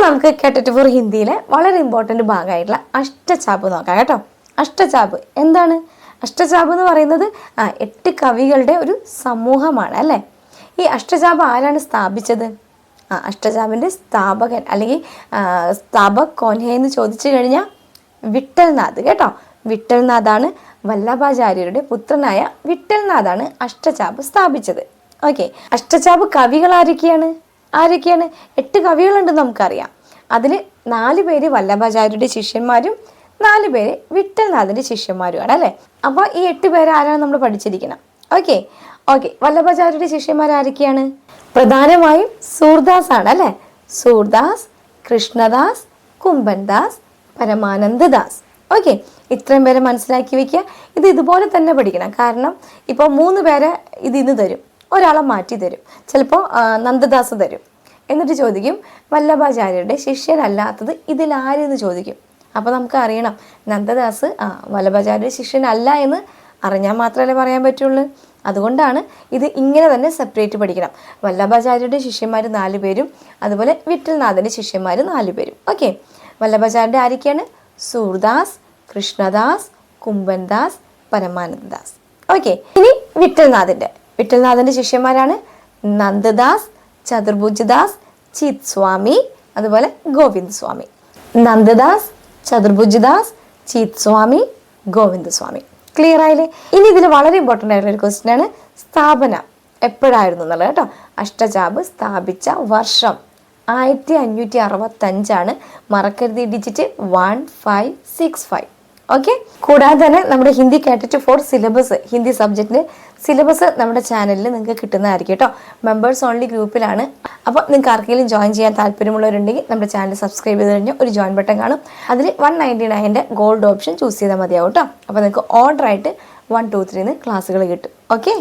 നമുക്ക് കേട്ടിട്ട് ഫോർ ഹിന്ദിയിലെ വളരെ ഇമ്പോർട്ടൻ്റ് ഭാഗമായിട്ടുള്ള അഷ്ടചാപ്പ് നോക്കാം കേട്ടോ. അഷ്ടചാപ്പ് എന്താണ്? അഷ്ടചാപ്പ് എന്ന് പറയുന്നത് 8 കവികളുടെ ഒരു സമൂഹമാണ് അല്ലേ. ഈ അഷ്ടചാപ്പ് ആരാണ് സ്ഥാപിച്ചത്? അഷ്ടചാപ്പിൻ്റെ സ്ഥാപകൻ അല്ലെങ്കിൽ സ്ഥാപക് കോൻഹെ എന്ന് ചോദിച്ചു കഴിഞ്ഞാൽ വിട്ടൽനാഥ് കേട്ടോ. വിട്ടൽനാഥാണ് വല്ലഭാചാര്യരുടെ പുത്രനായ വിട്ടൽനാഥാണ് അഷ്ടചാപ്പ് സ്ഥാപിച്ചത്. ഓക്കെ, അഷ്ടചാപ്പ് കവികൾ ആരൊക്കെയാണ്? 8 കവികളുണ്ടെന്ന് നമുക്കറിയാം. അതിൽ 4 പേര് വല്ലഭാചാര്യരുടെ ശിഷ്യന്മാരും 4 പേര് വിട്ടൽനാഥിൻ്റെ ശിഷ്യന്മാരുമാണ് അല്ലേ. അപ്പോൾ ഈ 8 പേര് ആരാണ് നമ്മൾ പഠിച്ചിരിക്കണം. ഓക്കെ, വല്ലഭാചാര്യരുടെ ശിഷ്യന്മാർ ആരൊക്കെയാണ്? പ്രധാനമായും സൂർദാസ് ആണ് അല്ലേ. സൂർദാസ്, കൃഷ്ണദാസ്, കുംഭൻദാസ്, പരമാനന്ദദാസ്. ഓക്കെ, ഇത്രയും പേരെ മനസ്സിലാക്കി വെക്കുക. ഇതുപോലെ തന്നെ പഠിക്കണം. കാരണം ഇപ്പോൾ 3 പേരെ ഇതിന്ന് തരും, ഒരാളെ മാറ്റി തരും. ചിലപ്പോൾ നന്ദദാസ് തരും. എന്നിട്ട് ചോദിക്കും വല്ലഭാചാര്യരുടെ ശിഷ്യനല്ലാത്തത് ഇതിലാരെന്ന് ചോദിക്കും. അപ്പോൾ നമുക്ക് അറിയണം നന്ദദാസ് വല്ലഭാചാര്യരുടെ ശിഷ്യനല്ല എന്ന് അറിഞ്ഞാൽ മാത്രമല്ലേ പറയാൻ പറ്റുള്ളൂ. അതുകൊണ്ടാണ് ഇത് ഇങ്ങനെ തന്നെ സെപ്പറേറ്റ് പഠിക്കണം. വല്ലഭാചാര്യരുടെ ശിഷ്യന്മാർ 4 പേരും അതുപോലെ വിട്ടൽനാഥൻ്റെ ശിഷ്യന്മാർ 4 പേരും. ഓക്കെ, വല്ലഭാചാര്യരുടെ ആരൊക്കെയാണ്? സൂർദാസ്, കൃഷ്ണദാസ്, കുംഭൻദാസ്, പരമാനന്ദദാസ്. ഓക്കെ, ഇനി വിട്ടൽനാഥൻ്റെ ശിഷ്യന്മാരാണ് നന്ദദാസ്, ചതുർഭുജദാസ്, ചിത് സ്വാമി, അതുപോലെ ഗോവിന്ദ് സ്വാമി. നന്ദദാസ്, ചതുർഭുജദാസ്, ചിത് സ്വാമി, ഗോവിന്ദ് സ്വാമി. ക്ലിയർ ആയില്ലേ? ഇനി ഇതിൽ വളരെ ഇമ്പോർട്ടൻ്റ് ആയിട്ടുള്ള ഒരു ക്വസ്റ്റ്യൻ ആണ് സ്ഥാപനം എപ്പോഴായിരുന്നു എന്നുള്ളത് കേട്ടോ. അഷ്ടചാപ്പ് സ്ഥാപിച്ച വർഷം 1565 മറക്കരുത്. ഡിജിറ്റ് 1565. ഓക്കെ, കൂടാതെ തന്നെ നമ്മുടെ ഹിന്ദി കേട്ടിട്ട് ഫോർ സിലബസ്, ഹിന്ദി സബ്ജക്റ്റിൻ്റെ സിലബസ് നമ്മുടെ ചാനലിൽ നിങ്ങൾക്ക് കിട്ടുന്നതായിരിക്കും കേട്ടോ. മെമ്പേഴ്സ് ഓൺലി ഗ്രൂപ്പിലാണ്. അപ്പോൾ നിങ്ങൾക്ക് ആർക്കെങ്കിലും ജോയിൻ ചെയ്യാൻ താല്പര്യമുള്ളവരുണ്ടെങ്കിൽ നമ്മുടെ ചാനൽ സബ്സ്ക്രൈബ് ചെയ്ത് കഴിഞ്ഞാൽ ഒരു ജോയിൻ ബട്ടൺ കാണും. അതിൽ 199 ഗോൾഡ് ഓപ്ഷൻ ചൂസ് ചെയ്താൽ മതിയാവും കേട്ടോ. അപ്പോൾ നിങ്ങൾക്ക് ഓർഡറായിട്ട് 1, 2, 3 ക്ലാസ്സുകൾ കിട്ടും. ഓക്കെ.